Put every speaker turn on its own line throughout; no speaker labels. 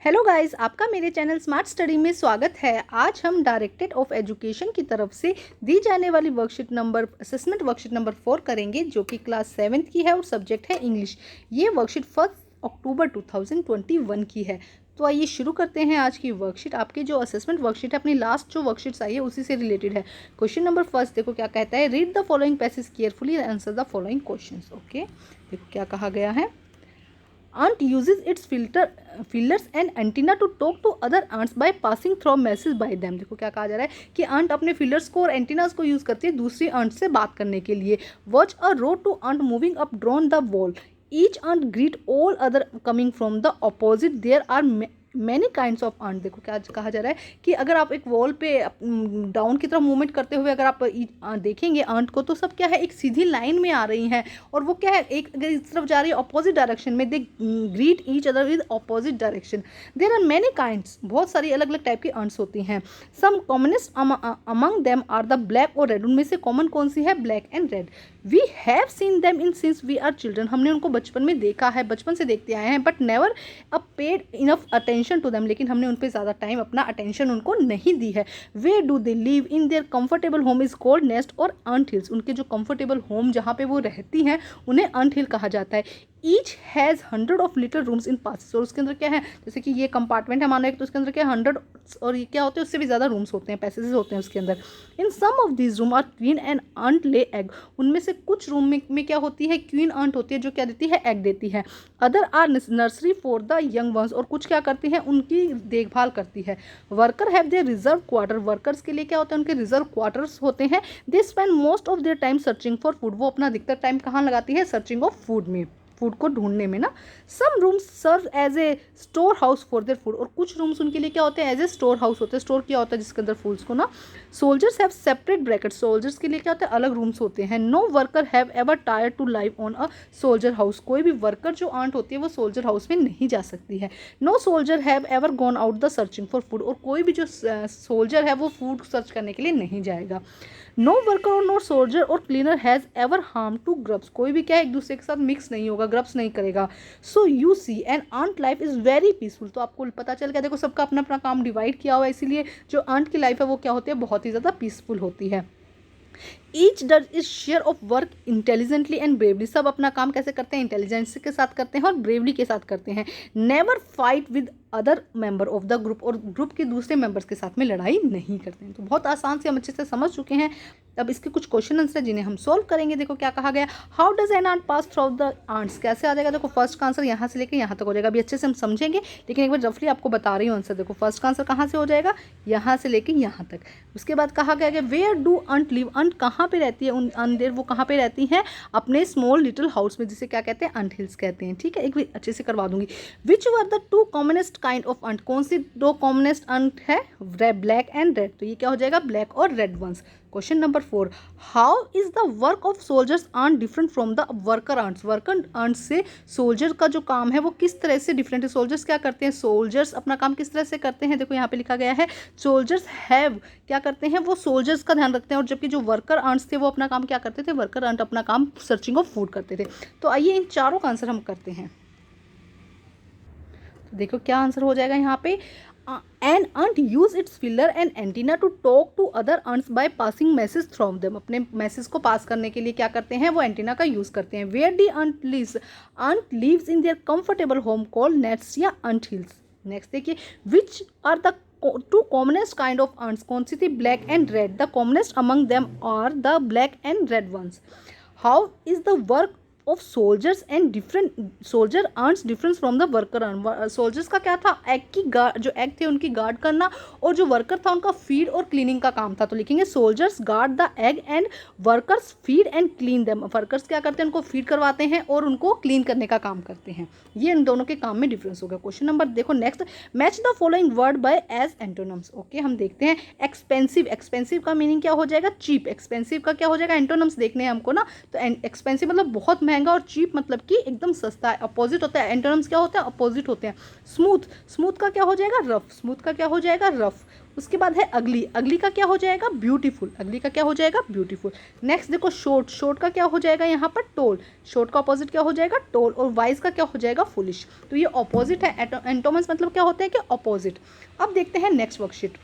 Hello guys, आपका मेरे channel smart study में स्वागत है। आज हम डायरेक्टरेट ऑफ एजुकेशन की तरफ से दी जाने वाली असेसमेंट वर्कशीट नंबर 4 करेंगे, जो कि क्लास 7th की है और सब्जेक्ट है इंग्लिश। ये वर्कशीट 1 अक्टूबर 2021 की है। तो आइए शुरू करते हैं आज की वर्कशीट। आपकी जो असेसमेंट वर्कशीट है, अपनी लास्ट जो वर्कशीट्स आई है उसी से रिलेटेड है। क्वेश्चन नंबर फर्स्ट देखो क्या कहता है। Read the following passage carefully and answer the following questions. Okay, देखो क्या कहा गया है। Ant uses its fillers and antenna to talk to other ants by passing through messages by them। देखो क्या कहा जा रहा है कि आंट अपने फिलर्स को और एंटीनास को यूज करती है दूसरी आंट से बात करने के लिए। Watch a row to ant moving up drawn the wall. Each ant greet all other coming from the opposite. There are many kinds of ant. देखो क्या कहा जा रहा है कि अगर आप एक वॉल पे डाउन की तरफ मूवमेंट करते हुए अगर आप देखेंगे आंट को, तो सब क्या है, एक सीधी लाइन में आ रही हैं। और वो क्या है, एक अगर इस तरफ जा रही है अपोजिट डायरेक्शन में, they greet each other with opposite direction. There are many kinds, बहुत सारी अलग अलग टाइप की आंट्स होती हैं। Some commonest among them are the black और रेड। उनमें से कॉमन कौन सी है, black and red. We have seen them in since we are children. हमने उनको बचपन में देखा है, बचपन से देखते आए हैं। But never a paid enough attention to them. लेकिन हमने उन पर ज़्यादा टाइम अपना अटेंशन उनको नहीं दी है। Where do they live in their comfortable home is called nest और अंट हिल्स। उनके जो कंफर्टेबल होम जहाँ पे वो रहती हैं उन्हें अंट हिल कहा जाता है। Each has 100 of little rooms in passes. और उसके अंदर क्या है, जैसे कि ये कंपार्टमेंट है मानो एक, तो उसके अंदर क्या 100 और ये क्या होते हैं, उससे भी ज़्यादा रूम्स होते हैं, पैसेज होते हैं उसके अंदर। In some of these room are queen and ant lay egg. उनमें से कुछ रूम में क्या होती है, क्वीन अंट होती है जो क्या देती है, एग देती है। Other are nursery for the young ones. और कुछ क्या करती हैं, उनकी देखभाल करती है। Worker have their reserve quarter. Workers के लिए क्या होता है, उनके रिजर्व क्वार्टर्स होते हैं। They spend most of their time searching for food. वो अपना अधिकतर टाइम कहाँ लगाती है, सर्चिंग ऑफ फूड में, फूड को ढूंढने में ना। Some rooms serve as a store house for their food. और कुछ रूम्स उनके लिए क्या होते हैं, एज ए स्टोर हाउस होते हैं। स्टोर क्या होता है, जिसके अंदर फूड्स को ना। Soldiers have separate brackets. Soldiers के लिए क्या होता है, अलग रूम्स होते हैं। No worker have ever tire to live on a soldier house. कोई भी वर्कर जो आंट होती है वो सोल्जर हाउस में नहीं जा सकती है। No soldier have ever gone out the searching for food. और कोई भी जो सोल्जर है वो फूड सर्च करने के लिए नहीं जाएगा। No worker or no soldier or cleaner has ever harm to grubs. कोई भी क्या है, एक दूसरे के साथ मिक्स नहीं होगा, ग्रब्स नहीं करेगा। So you see an ant life is very peaceful. तो आपको पता चल गया, देखो सबका अपना अपना काम डिवाइड किया हुआ है, इसीलिए जो आंट की लाइफ है वो क्या होती है, बहुत ही ज़्यादा पीसफुल होती है। Each does is share of work intelligently and bravely. सब अपना काम कैसे करते हैं, इंटेलिजेंस के साथ करते हैं और ब्रेवली के साथ करते हैं। Never fight with other member of the group. और ग्रुप के दूसरे मेंबर्स के साथ में लड़ाई नहीं करते हैं। तो बहुत आसान से हम अच्छे से समझ चुके हैं। अब इसके कुछ क्वेश्चन आंसर जिन्हें हम सॉल्व करेंगे। देखो क्या कहा गया, how does an ant pass through the ants. कैसे आ जाएगा, देखो फर्स्ट का आंसर यहाँ से लेकर यहाँ तक हो जाएगा। अभी अच्छे से हम समझेंगे, लेकिन एक बार रफली आपको बता रही हूँ आंसर। देखो फर्स्ट का आंसर कहाँ से हो जाएगा, यहाँ से लेकर यहाँ तक। उसके बाद कहा गया कि वेयर डू अंट लिव। अंट कहाँ पे रहती है, उन अंदर वो कहाँ पे रहती हैं, अपने स्मॉल लिटिल हाउस में, जिसे क्या कहते हैं, अंट हिल्स कहते हैं। ठीक है, एक भी अच्छे से करवा दूंगी। Which were the two commonest kind of ant. कौन सी दो कॉमनेस्ट अंट है, ब्लैक एंड रेड। तो ये क्या हो जाएगा, ब्लैक और red ones. Question number 4, how is the work of soldiers ant different from the worker ants. Worker ants से सोल्जर का जो काम है वो किस तरह से डिफरेंट है। सोल्जर्स क्या करते हैं, सोल्जर्स अपना काम किस तरह से करते हैं। देखो यहाँ पे लिखा गया है, सोल्जर्स हैव क्या करते हैं, वो सोल्जर्स का ध्यान रखते हैं। और जबकि जो वर्कर आंट्स थे वो अपना काम क्या करते थे, वर्कर आंट अपना काम सर्चिंग ऑफ फूड करते थे। तो आइए इन चारों का आंसर हम करते हैं। तो देखो क्या आंसर हो जाएगा यहाँ पे। An ant use its filler and antenna to talk to other ants by passing message through them। अपने मैसेज को पास करने के लिए क्या करते हैं, वो एंटीना का यूज करते हैं। Where the ant lives? Ant lives in their comfortable home called nests या ant hills। नेक्स्ट देखिए, which are the two commonest kind of ants। कौन सी थी, black and red। The commonest among them are the black and red ones। How is the work of soldiers and different soldier ants difference from the worker ant. Soldiers का क्या था, egg की guard, जो egg थे उनकी guard करना, और जो वर्कर था उनका फीड और क्लीनिंग का काम था। तो लिखेंगे soldiers guard the egg and workers feed and clean them. Workers क्या करते हैं, उनको फीड करवाते हैं और उनको क्लीन करने का काम करते हैं। ये इन दोनों के काम में डिफरेंस होगा। क्वेश्चन नंबर देखो next, match the following word by as antonyms. Okay, हम देखते हैं। एक्सपेंसिव, एक्सपेंसिव का मीनिंग क्या हो जाएगा, चीप। एक्सपेंसिव का क्या हो जाएगा, एंटोनम्स देखने हैं हमको ना। तो एक्सपेंसिव मतलब बहुत महंगा और चीप मतलब कि एकदम सस्ता है, अपोजिट होता है। एंटोनिम्स क्या होता है, अपोजिट होते हैं। स्मूथ, स्मूथ का क्या हो जाएगा, रफ। स्मूथ का क्या हो जाएगा, रफ। उसके बाद है अगली, अगली का क्या हो जाएगा, ब्यूटीफुल, अगली का क्या हो जाएगा, ब्यूटीफुल। नेक्स्ट देखो शॉर्ट, शॉर्ट का क्या हो जाएगा यहाँ पर, टोल, शॉर्ट का अपोजिट क्या हो जाएगा, टोल। और वाइज का क्या हो जाएगा, फुलिश। तो ये अपोजिट है, एंटोमस मतलब क्या होता है कि अपोजिट। अब देखते हैं नेक्स्ट वर्कशीट।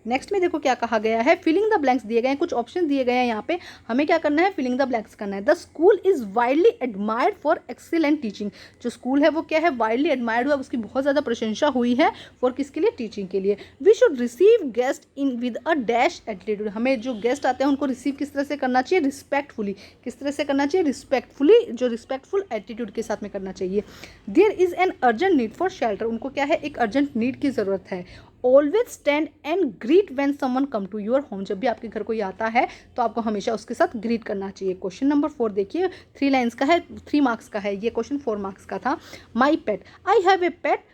नेक्स्ट में देखो क्या कहा गया है, फिलिंग द ब्लैंक्स दिए गए हैं, कुछ ऑप्शन दिए गए हैं यहाँ पे, हमें क्या करना है, फिलिंग द ब्लैंक्स करना है। The school is widely admired for excellent teaching, जो स्कूल है वो क्या है, वाइडली एडमायर्ड हुआ, उसकी बहुत ज़्यादा प्रशंसा हुई है, फॉर किसके लिए, टीचिंग के लिए। We should receive guest in with a dash attitude, हमें जो गेस्ट आते हैं उनको रिसीव किस तरह से करना चाहिए, रिस्पेक्टफुली, किस तरह से करना चाहिए, रिस्पेक्टफुली, जो रिस्पेक्टफुल एटीट्यूड के साथ में करना चाहिए। There is an urgent need for shelter, उनको क्या है, एक अर्जेंट नीड की ज़रूरत है। Always stand and greet when someone come to your home, जब भी आपके घर कोई आता है तो आपको हमेशा उसके साथ ग्रीट करना चाहिए। क्वेश्चन नंबर 4 देखिए, 3 लाइन्स का है, 3 मार्क्स का है, ये क्वेश्चन 4 मार्क्स का था। My pet, I have a pet,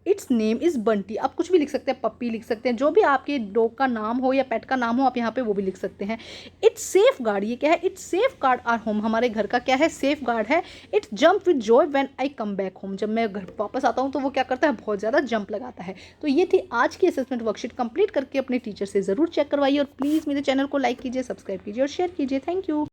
it's name is Bunty, आप कुछ भी लिख सकते हैं, पप्पी लिख सकते हैं, जो भी आपके डॉग का नाम हो या पेट का नाम हो आप यहाँ पे वो भी लिख सकते हैं। इट्स सेफ गार्ड, ये क्या है, it's safeguard our home, हमारे घर का क्या है, सेफ गार्ड है। It's jump with joy when I come back home, जब मैं घर वापस आता हूँ तो वो क्या करता है, बहुत ज़्यादा जंप लगाता है। तो ये थी आज की असेसमेंट वर्कशीट, कंप्लीट करके अपने टीचर से ज़रूर चेक करवाइए और प्लीज़ मेरे चैनल को लाइक कीजिए, सब्सक्राइब कीजिए और शेयर कीजिए। Thank you.